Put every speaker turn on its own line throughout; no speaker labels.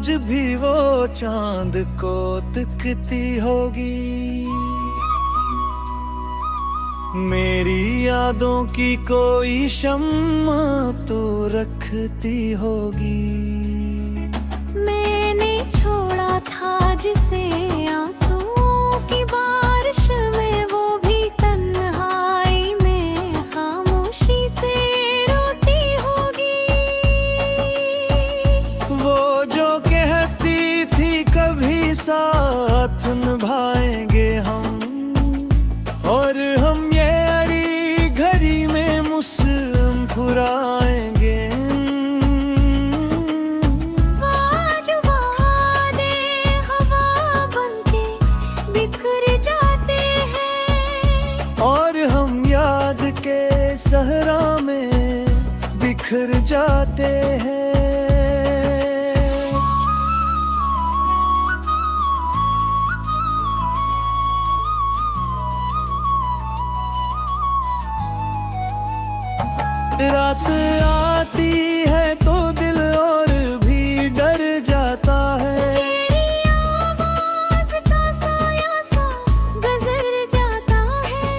आज भी वो चांद को दिखती होगी। मेरी यादों की कोई शम्मा तो रखती होगी।
मैंने छोड़ा था जिसे आंसुओं की बारिश में, वो भी तन्हाई में खामोशी से रोती होगी।
वो जो कहती थी कभी साथ निभाएंगे हम, और हम ये अरी घड़ी में मुस्कुराएंगे।
आज वादे हवा बनके बिखर जाते हैं,
और हम याद के सहरा में बिखर जाते हैं। रात आती है तो दिल और भी डर जाता है।
तेरी आवाज़ का साया सा गुजर जाता है।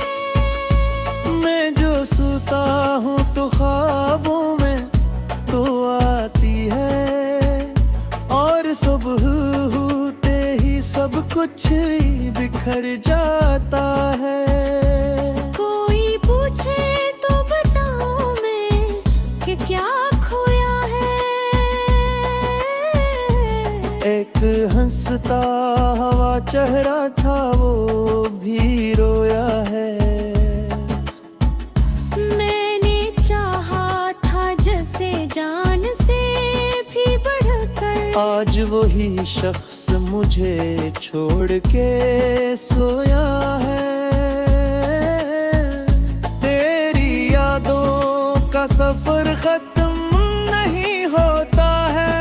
मैं जो सोता हूँ तो ख्वाबों में तो आती है, और सुबह होते ही सब कुछ ही बिखर जाता है।
कोई पूछे तो बताऊं मैं कि क्या खोया है।
एक हंसता हवा चेहरा था वो भी रोया है।
मैंने चाहा था जैसे जान से भी बढ़कर,
आज वही शख्स मुझे छोड़ के सोया है। तेरी यादों का सफर खत्म नहीं होता है।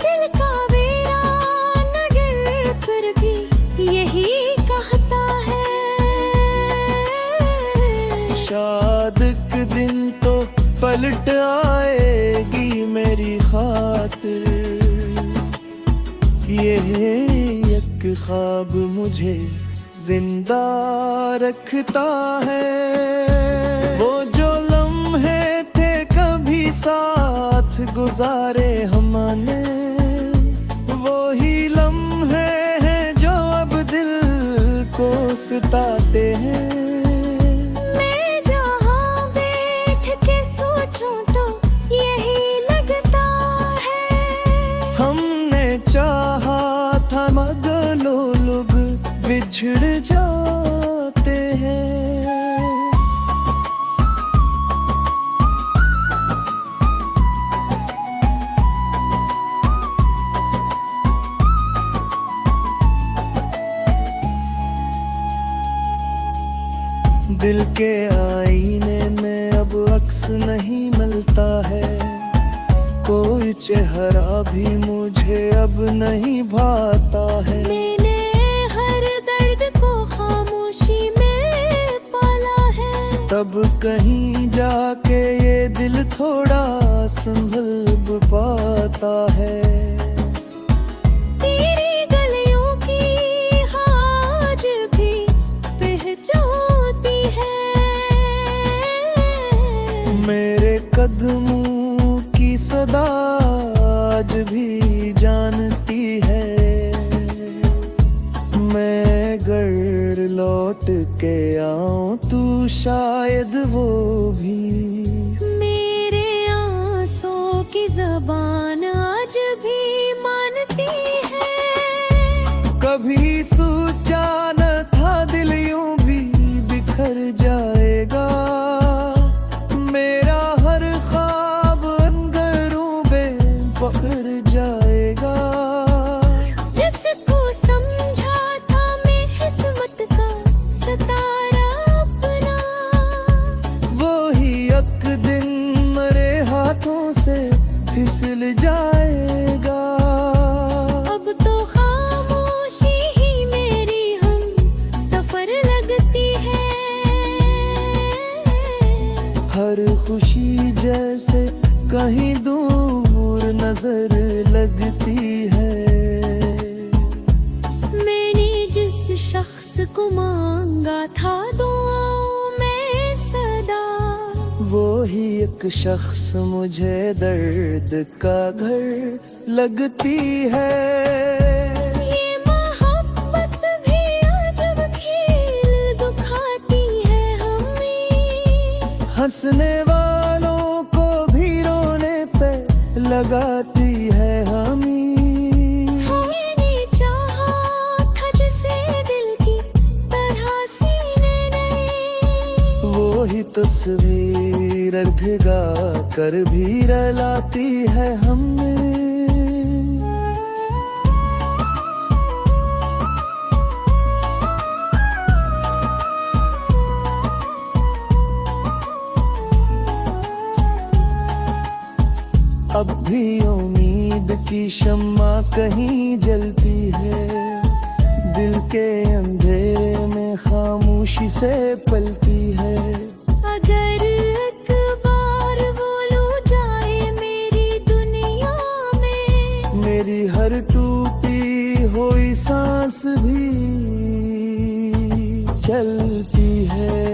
दिल का वीरान गिर फिर भी यही कहता है।
शायद एक दिन तो पलट आएगी मेरी खातिर, ये एक ख्वाब मुझे जिंदा रखता है। वो जो लम्हे थे कभी साथ गुजारे हमने, वो ही लम्हे हैं जो अब दिल को सताते हैं।
मैं जहाँ बैठ के सोचूं तो यही लगता है।
हमने चाहा था मगर लोग बिछड़ जाते हैं। दिल के आईने में अब अक्स नहीं मिलता है। कोई चेहरा भी मुझे अब नहीं भाता है।
मैंने हर दर्द को खामोशी में पाला है।
तब कहीं जाके ये दिल थोड़ा संभल पाता है।
तेरी गलियों की आज भी पहचानती है।
मेरे कदमों की सदा आज भी जानती है। मैं घर लौट के आऊं तू शायद वो भी
मेरे आंसुओं की ज़बान आज भी मानती है।
कभी सोचा न था दिल यूं भी बिखर जाएगा। मेरा हर ख्वाब अंदरों में पकड़ जाएगा।
जिसको समझा था मैं किस्मत का सितारा अपना,
वो ही एक दिन मेरे हाथों से फिसल जाएगा।
अब तो खामोशी ही मेरी को मांगा था दुआओं में सदा।
वो ही एक शख्स मुझे दर्द का घर लगती है।
ये मोहब्बत भी अजब खेल दिखाती है हमें।
हंसने वालों को भी रोने पे लगाती है हमें।
मैंने चाहा था जिसे दिल की तरह सीने नहीं।
वो ही तस्वीर भिगा कर भी रलाती है हमें। अब भी उम्मीद की शम्मा कहीं जलती है। दिल के अंधेरे में खामोशी से पलती है।
अगर एक बार वो लो जाए मेरी दुनिया में,
मेरी हर टूटी हुई सांस भी चलती है।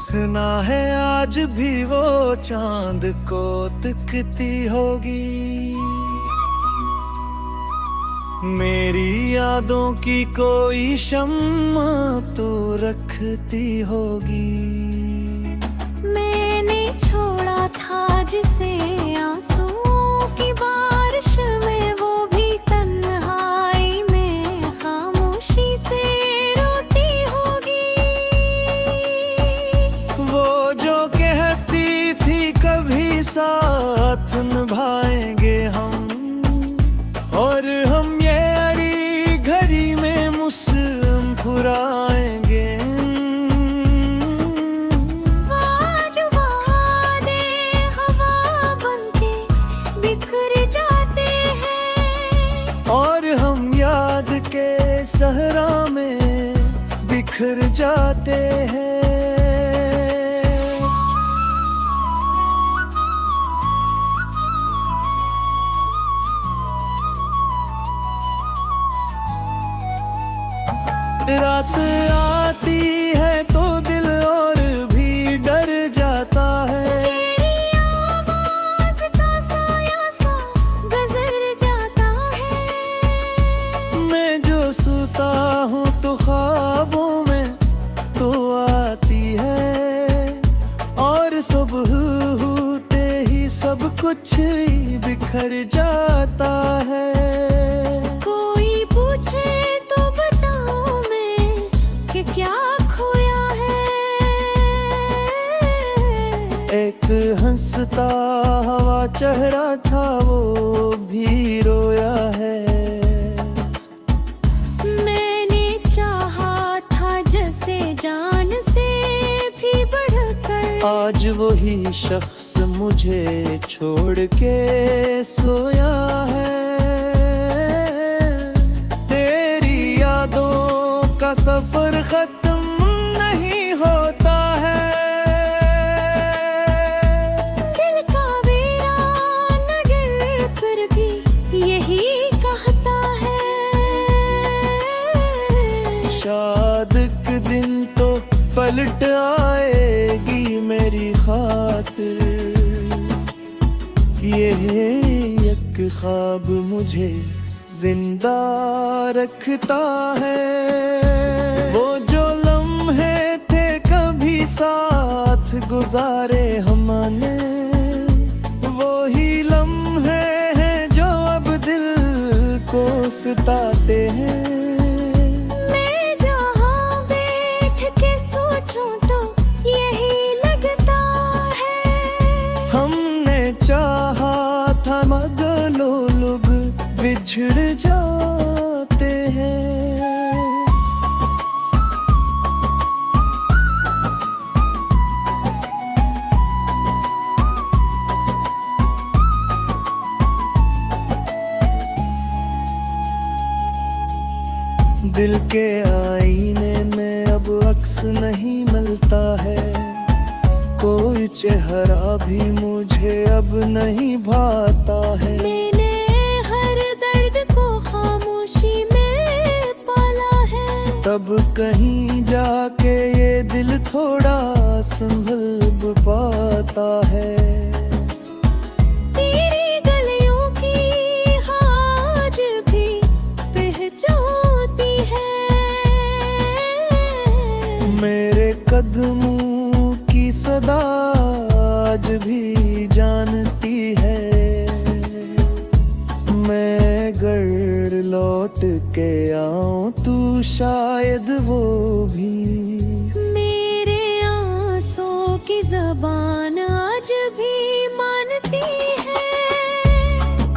सुना है आज भी वो चांद को तकती होगी। मेरी यादों की कोई शम्मा तो रखती होगी।
मैंने छोड़ा था जिसे आंसुओं की बारिश में, वो भी तन्हाई में खामोशी से रोती होगी।
वो जो कहती थी कभी साथ निभाएंगे हम, और हम ये अरी घड़ी में मुस्कुराएंगे।
आज वादे हवा बनके बिखर जाते हैं,
और हम याद के सहरा में बिखर जाते हैं। रात आती है तो दिल और भी डर जाता है।
तेरी आवाज़ का साया सा गुजर जाता है।
मैं जो सोता हूँ तो ख्वाबों में तो आती है, और सुबह होते ही सब कुछ बिखर जाता है।
कोई पूछे तो बताऊं मैं कि क्या खोया है।
एक हंसता हवा चेहरा था वो भी रोया है।
मैंने चाहा था जैसे जान से भी बढ़कर,
आज वही शख्स मुझे छोड़ के सोया है। तेरी यादों का सफर खत्म नहीं होता है।
दिल का वीरान गिर कर भी यही कहता है।
शायद एक दिन तो पलट आएगी मेरी खातिर। ये एक ख्वाब मुझे जिंदा रखता है। वो जो लम्हे थे कभी साथ गुजारे हमने, वो ही लम्हे हैं जो अब दिल को सताते हैं।
मैं जहाँ
बस नहीं मिलता है, कोई चेहरा भी मुझे अब नहीं भाता है।
मैंने हर दर्द को खामोशी में पाला है,
तब कहीं जाके ये दिल थोड़ा संभल पाता है।
तेरी गलियों की आज भी पहचानती है,
मेरे कदमों की सदा आज भी जानती है। मैं घर लौट के आऊं तू शायद वो भी
मेरे आंसू की ज़बान आज भी मानती है।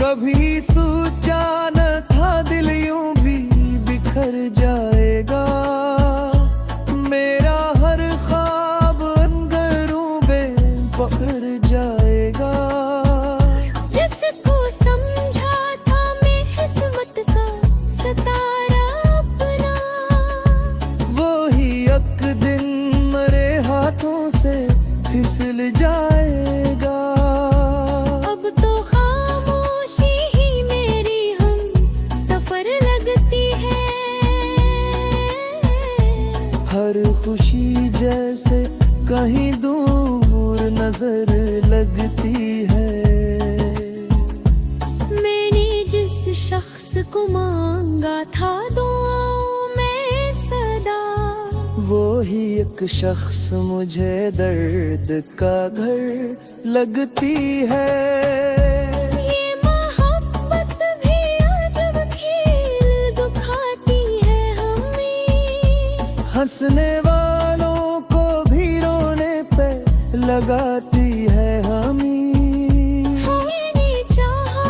कभी सोचा न था दिल यूं भी बिखर जाएगा, मेरा हर ख्वाब अंदरों में पकड़ जाएगा।
जिसको समझा था मैं किस्मत का सितारा अपना,
वो ही एक दिन मेरे हाथों से फिसल जाएगा।
अब तो खामोशी ही मेरी हम सफर लगती है।
हर खुशी जैसे कहीं दूर नजर लगती है।
मैंने जिस शख्स को मांगा था दुआओं में सदा,
वो ही एक शख्स मुझे दर्द का घर लगती है।
ये मोहब्बत भी अजब खेल दिखाती है हमें,
हंसने वालों को भी रोने पे लगाती है हमें।
मैंने चाहा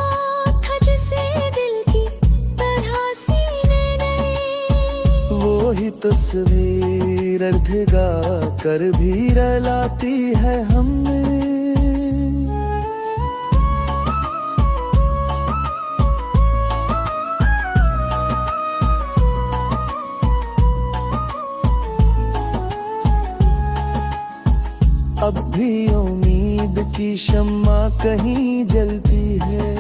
था जिसे दिल की तरह सीने ने,
वो ही तस्वीर अर्धगा कर भी रलाती है हमें। अब भी उम्मीद की शम्मा कहीं जलती है,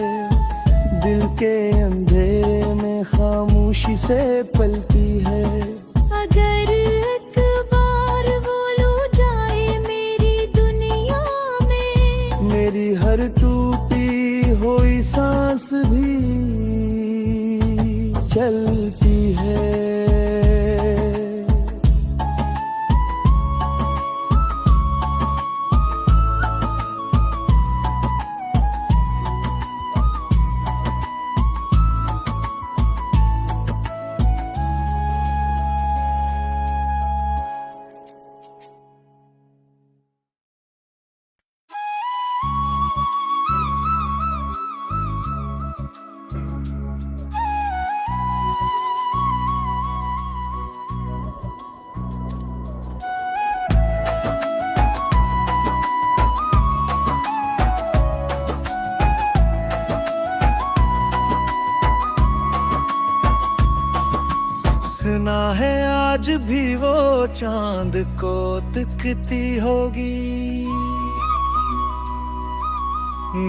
दिल के अंधेरे में खामोशी से पलती है।
अगर एक बार वो लो जाए मेरी दुनिया में,
मेरी हर टूटी हुई सांस भी चलती है। सुना है आज भी वो चांद को दिखती होगी,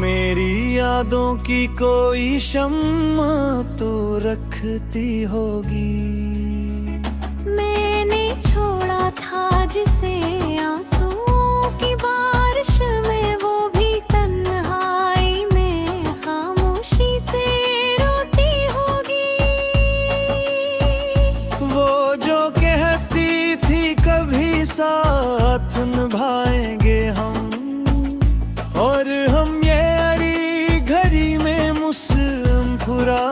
मेरी यादों की कोई शम्मा तो रखती होगी।
मैंने छोड़ा था जिसे आंसुओं की बारिश में, वो भी तन्हाई में खामोशी से रोती होगी।
वो जो कहती थी कभी साथ निभाएंगे हम, और हम ये हरी घड़ी में मुस्कुराएंगे।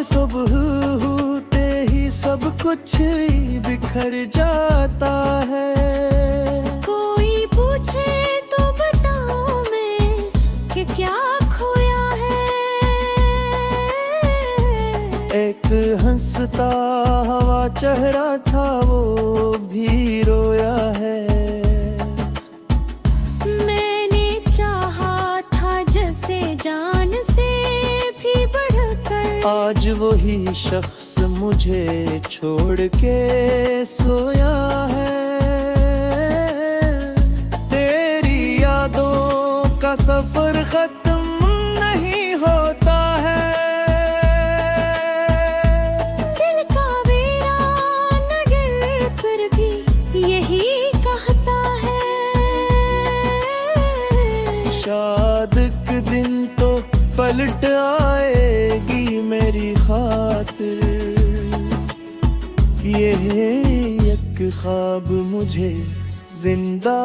और सुबह होते ही सब कुछ बिखर जाता है।
कोई पूछे तो बताऊं मैं कि क्या खोया है।
एक हंसता हवा चेहरा था वो भी रोया है।
मैंने चाहा था जैसे जान से भी बढ़कर,
आज वही शख्स मुझे छोड़ के सोया है। तेरी यादों का सफर खत्म नहीं होता है।
दिल का वीरान गिर कर भी यही कहता है।
शायद एक दिन तो पलट आएगी मेरी खातिर। ये एक ख्वाब मुझे जिंदा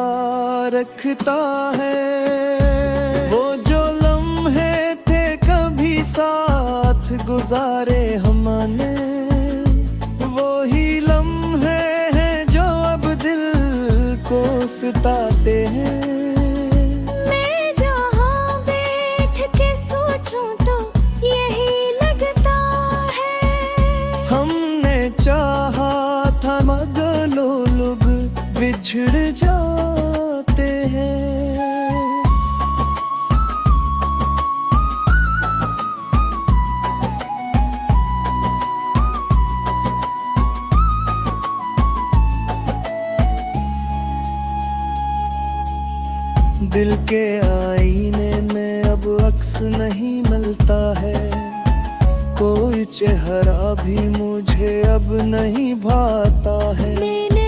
रखता है। वो जो लम्हे थे कभी साथ गुजारे हमने, वो ही लम्हे हैं जो अब दिल को सताते हैं।
मैं जहाँ बैठ के सोचूं तो यही लगता है।
हमने चाहा था मगर लोग बिछड़ जाते हैं। दिल के आईने में अब अक्स नहीं मिलता है। कोई चेहरा भी मुझे अब नहीं भाता है।
मैंने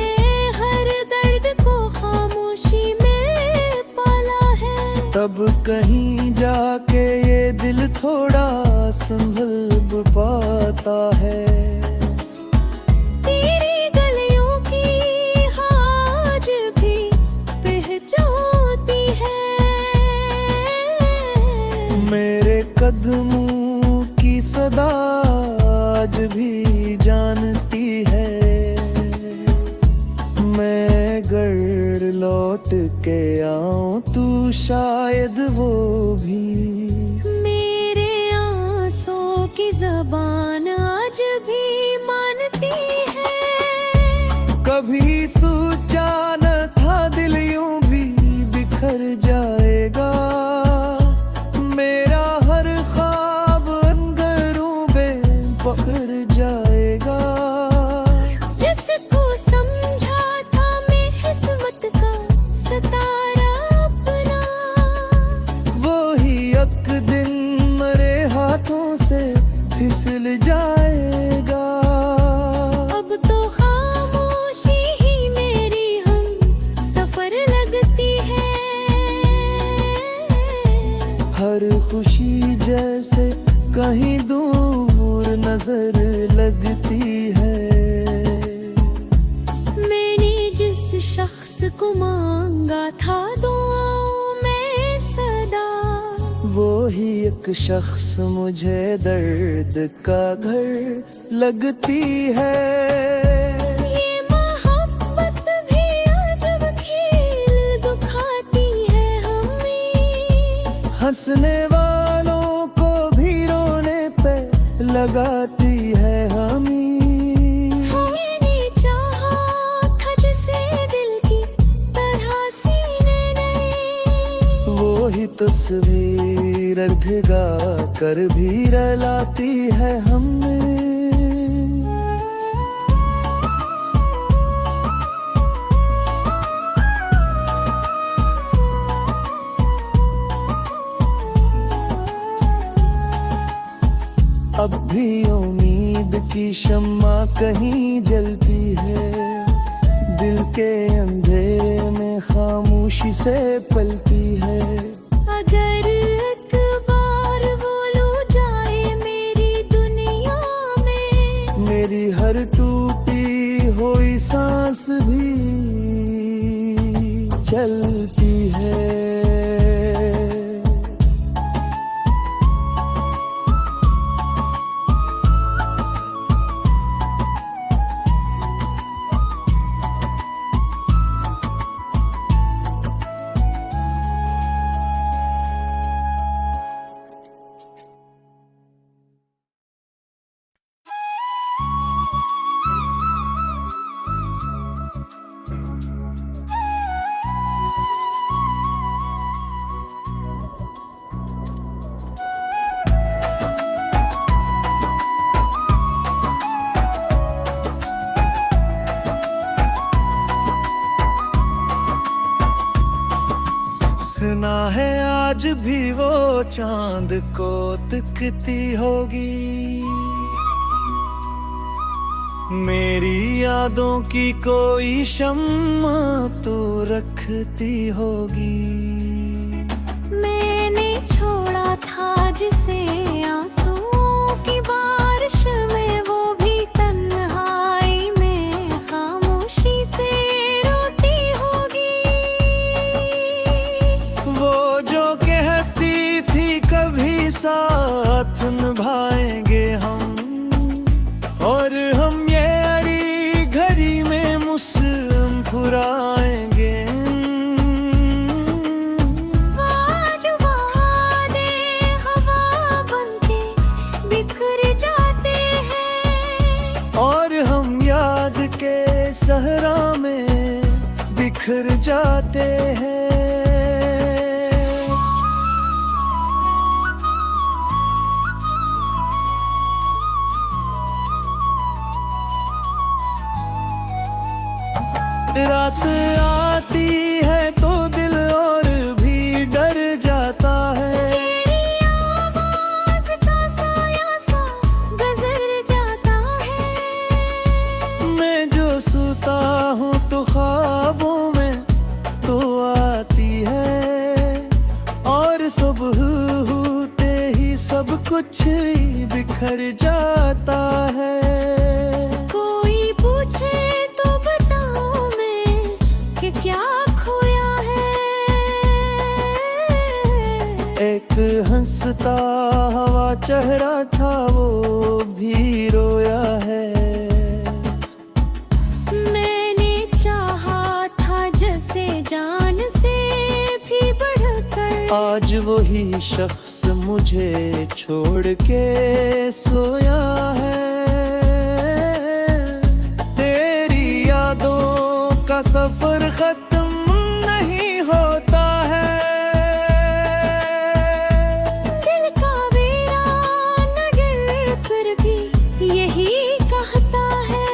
हर दर्द को खामोशी में पाला है।
तब कहीं जाके ये दिल थोड़ा संभल पाता है।
तेरी गलियों की आज भी पहचानती है।
मेरे कदमों की सदा आज भी जानती है। मैं घर लौट के आऊं तू शायद वो भी
मेरे आंसू की ज़बान आज भी मानती है।
कभी सोचा न था दिल यूं भी बिखर जाएगा। मेरा हर ख्वाब अंदरों में पकड़ जाएगा।
जिसको समझा था मैं किस्मत का सितारा अपना,
वो ही एक दिन मेरे हाथों से फिसल जाएगा।
अब तो खामोशी ही मेरी हम सफर लगती है।
हर खुशी जैसे कहीं दूर नजर लगती है।
मैंने जिस शख्स को मांगा था दुआओं में सदा,
वो ही एक शख्स मुझे दर्द का घर लगती है।
ये मोहब्बत भी अजब खेल दिखाती है हमें।
हंसने वालों को भी रोने पे लगाती है हमें।
मैंने चाहा था जिसे दिल की तरह सीने नहीं,
वो ही तस्वीर भिगा कर भी रलाती है हमें। अब भी उम्मीद की शम्मा कहीं जलती है। दिल के अंधेरे में खामोशी से पलती है।
अगर एक बार वो लो जाए मेरी दुनिया में,
मेरी हर टूटी हुई सांस भी चलती है। आज भी वो चांद को दिखती होगी। मेरी यादों की कोई शम्मा तो रखती होगी।
मैंने छोड़ा था जिसे आंसुओं की बारिश में, वो भी तन्हाई में खामोशी से रोती होगी।
वो जो कहती थी कभी साथ निभाएंगे हम, और हम ये हरी घड़ी में मुस्कुराएंगे।
आज वादे हवा बनके बिखर जाते हैं,
और हम याद के सहरा में बिखर जाते हैं। रात आती है तो दिल और भी डर जाता है।
तेरी आवाज़ का साया सा गुजर जाता है।
मैं जो सोता हूँ तो ख्वाबों में तो आती है, और सुबह होते ही सब कुछ बिखर जाता है।
कोई पूछे तो बताऊं मैं कि क्या खोया है।
एक हंसता हवा चेहरा था वो भी रोया है।
मैंने चाहा था जैसे जान से भी बढ़कर,
आज वही शख्स मुझे छोड़ के सोया है। तेरी यादों का सफर खत्म नहीं होता है।
दिल का वीरान गिर कर भी यही कहता है।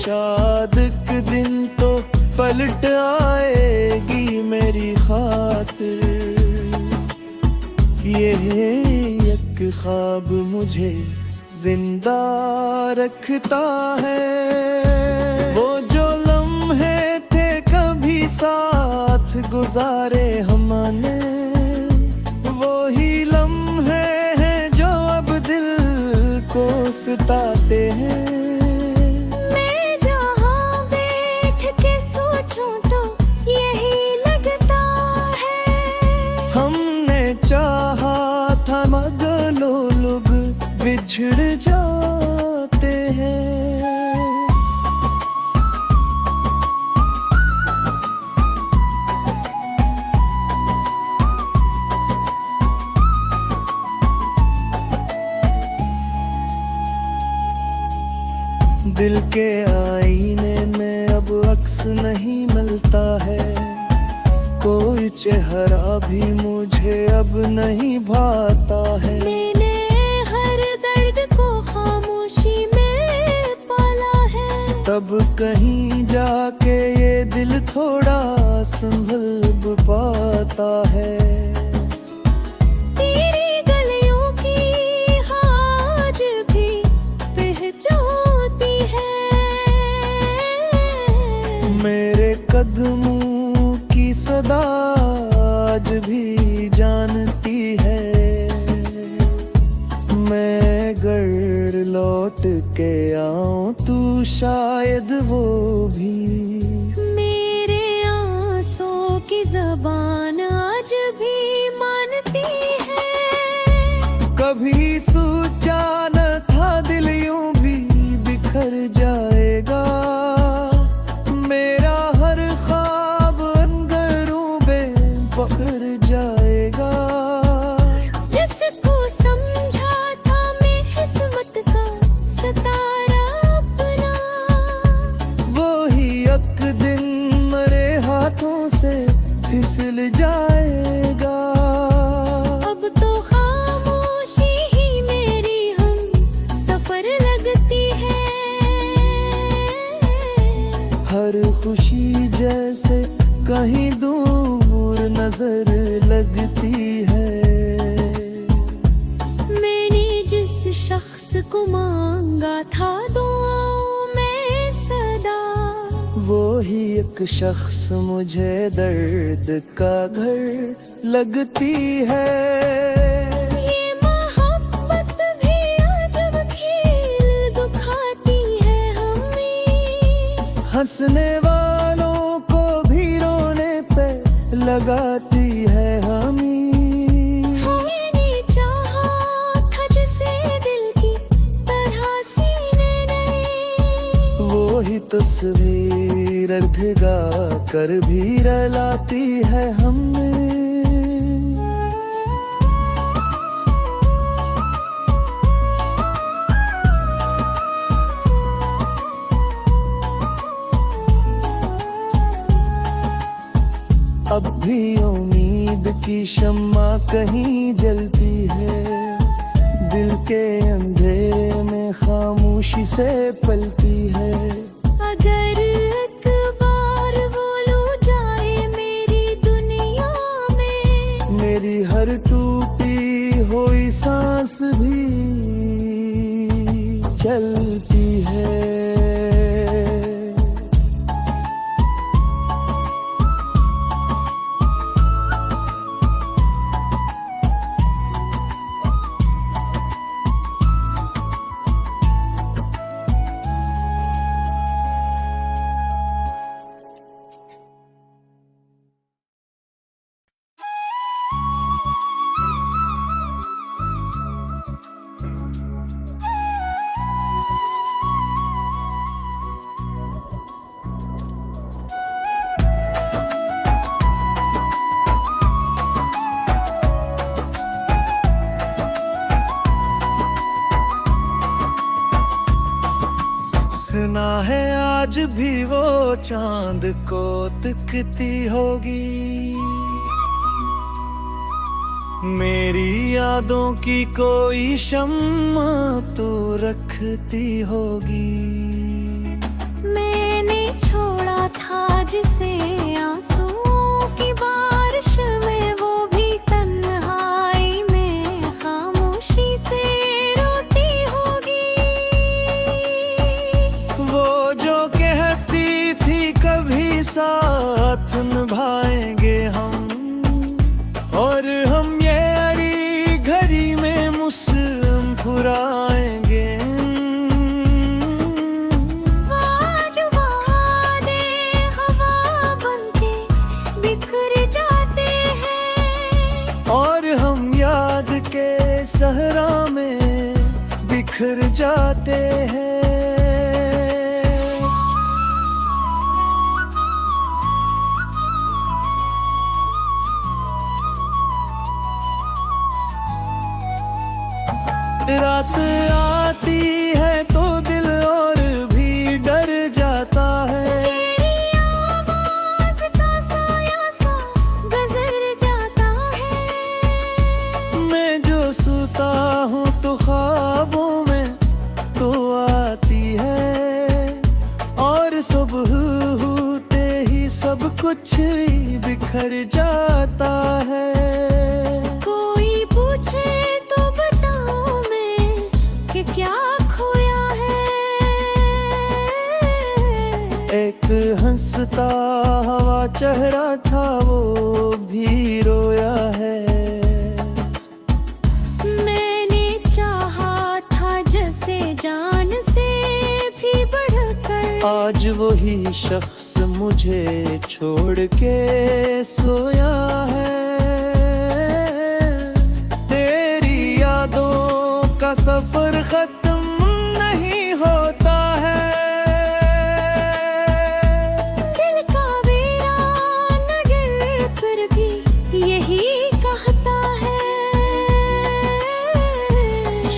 शायद एक दिन तो पलट आएगी मेरी खातिर। ये एक ख्वाब मुझे जिंदा रखता है। वो जो लम्हे थे कभी साथ गुजारे हमने, वो ही लम्हे हैं जो अब दिल को सताते हैं।
मैं जहाँ बैठ के सोचूं तो यही लगता है।
हमने चाहा था मगर लोग बिछड़ जाते हैं। दिल के आईने में अब अक्स नहीं मिलता है। कोई चेहरा भी मुझे अब नहीं भाता है।
मैंने हर दर्द को खामोशी में पाला है।
तब कहीं जाके ये दिल थोड़ा संभल पाता है।
तेरी गलियों की आज भी पहचानती है।
मेरे कदमों की सदा आज भी जानती है। मैं घर लौट के आऊं तू शायद वो भी
मेरे आंसू की ज़बान आज भी मानती है।
कभी सोचा न था दिल यूं भी बिखर जाएगा। मेरा हर ख्वाब अंदरों में पकड़ जाएगा।
जिसको समझा था मैं किस्मत का सितारा अपना,
वो ही एक दिन मेरे हाथों से फिसल जाएगा।
अब तो खामोशी ही मेरी हम सफर लगती है।
हर खुशी जैसे कहीं दूर
को मांगा था दुआओं में सदा,
वो ही एक शख्स मुझे दर्द का घर लगती है।
ये मोहब्बत भी अजब खेल दिखाती है हमें,
हंसने वालों को भी रोने पे लगाती है हमें।
मैंने चाहा था जिसे दिल की तरह सीने ने,
वो ही तस्वीर अर्धगा कर भी रलाती है हमें। अब भी उम्मीद की शम्मा कहीं जलती है, दिल के अंधेरे में खामोशी से पलती है।
अगर एक बार वो लू जाए मेरी दुनिया में,
मेरी हर टूटी हुई सांस भी चलती है। सुना है आज भी वो चांद को दिखती होगी, मेरी यादों की कोई शम्मा तो रखती होगी।
मैंने छोड़ा था जिसे आंसुओं की बारिश में, वो भी तन्हाई में खामोशी से रोती होगी।
वो जो कहती थी कभी साथ निभाएंगे हम, और हम ये हरी घड़ी में मुस्कुराएंगे।
आज वादे हवा बनके बिखर जाते हैं,
और हम याद के सहरा में बिखर जाते हैं। रात आती है तो दिल और भी डर जाता है,
तेरी आवाज़ का साया सा गुजर जाता है।
मैं जो सोता हूँ तो ख्वाबों में तो आती है, और सुबह होते ही सब कुछ बिखर जाता है।
कोई पूछे तो बताऊं मैं कि क्या खोया है,
एक हंसता हवा चेहरा था वो भी रोया है।
मैंने चाहा था जैसे जान से भी बढ़कर,
आज वही शख्स मुझे छोड़ के सोया है। तेरी यादों का सफर खत्म नहीं होता है,
दिल का वीरान गिर कर भी यही कहता है।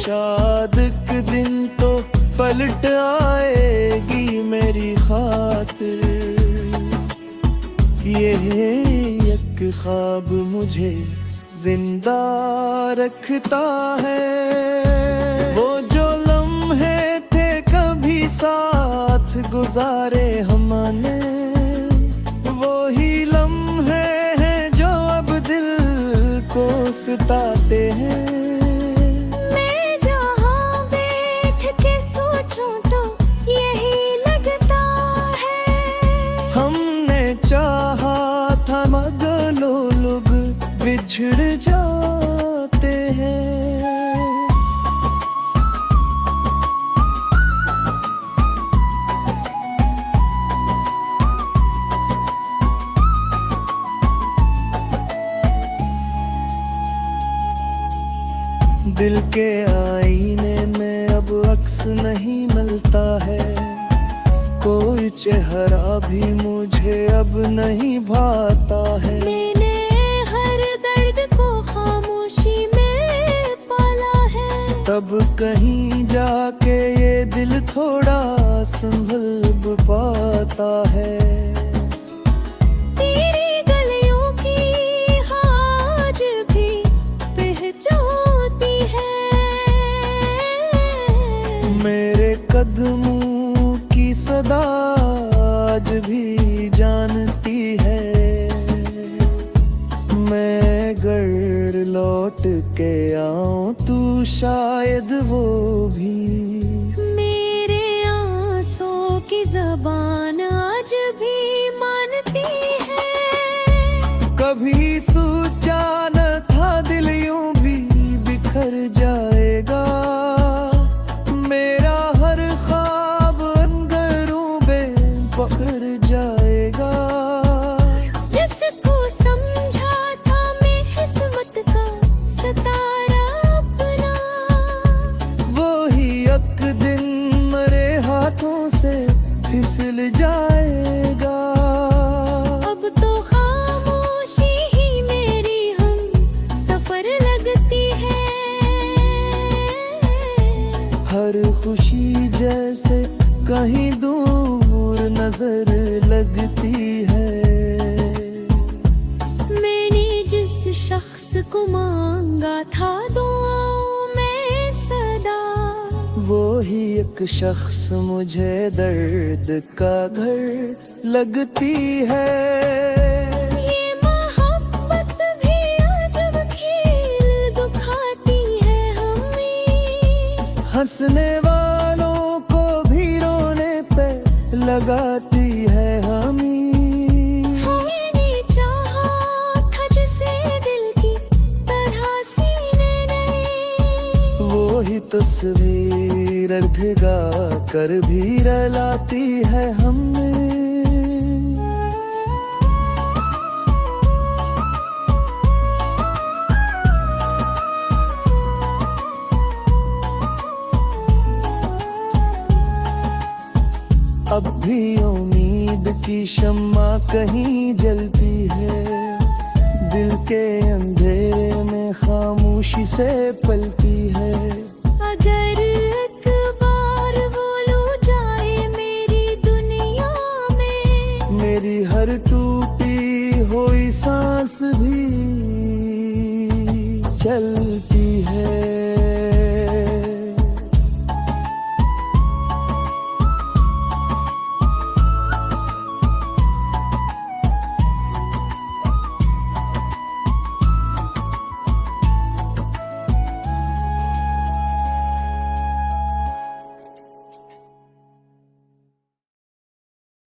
शायद एक दिन तो पलट आएगी मेरी खातिर, ये एक ख्वाब मुझे जिंदा रखता है। वो जो लम्हे थे कभी साथ गुजारे हमने, वो ही लम्हे हैं जो अब दिल को सताते हैं।
मैं जहाँ
बिछड़ जाते हैं। दिल के आईने में अब अक्स नहीं मिलता है, कोई चेहरा भी मुझे अब नहीं भाता है।
मैंने हर दर्द को खामोशी में पाला है,
तब कहीं जाके ये दिल थोड़ा संभल पाता है।
तेरी गलियों की आज भी पहचानती है,
मेरे कदमों की सदा आज भी जानती है। मैं घर लौट के आऊं तू शायद वो भी
मेरे आंसू की ज़बान आज भी मानती है।
कभी सोचा न था दिल यूं भी बिखर जाएगा, मेरा हर ख्वाब अंदरों में पकड़ जाएगा।
जिसको समझा था मैं किस्मत का सितारा अपना,
वो ही एक दिन मेरे हाथों से फिसल जाएगा।
अब तो खामोशी ही मेरी हम सफर लगती है।
हर खुशी जैसे कहीं दूर नजर लगती है।
मैंने जिस शख्स को मांगा था दुआओं में सदा,
वो ही एक शख्स मुझे दर्द का घर लगती है।
ये मोहब्बत भी अजब खेल दिखाती है हमें,
हंसने वालों को भी रोने पे लगाती है हमें।
मैंने चाहा था जिसे दिल की तरह सीने ने,
वो ही तस्वीर भिगा कर भी रलाती है हमें। अब भी उम्मीद की शम्मा कहीं जलती है, दिल के अंधेरे में खामोशी से पलती है।
अगर एक बार वो लुट जाए मेरी दुनिया में,
मेरी हर टूटी हुई सांस भी चलती है।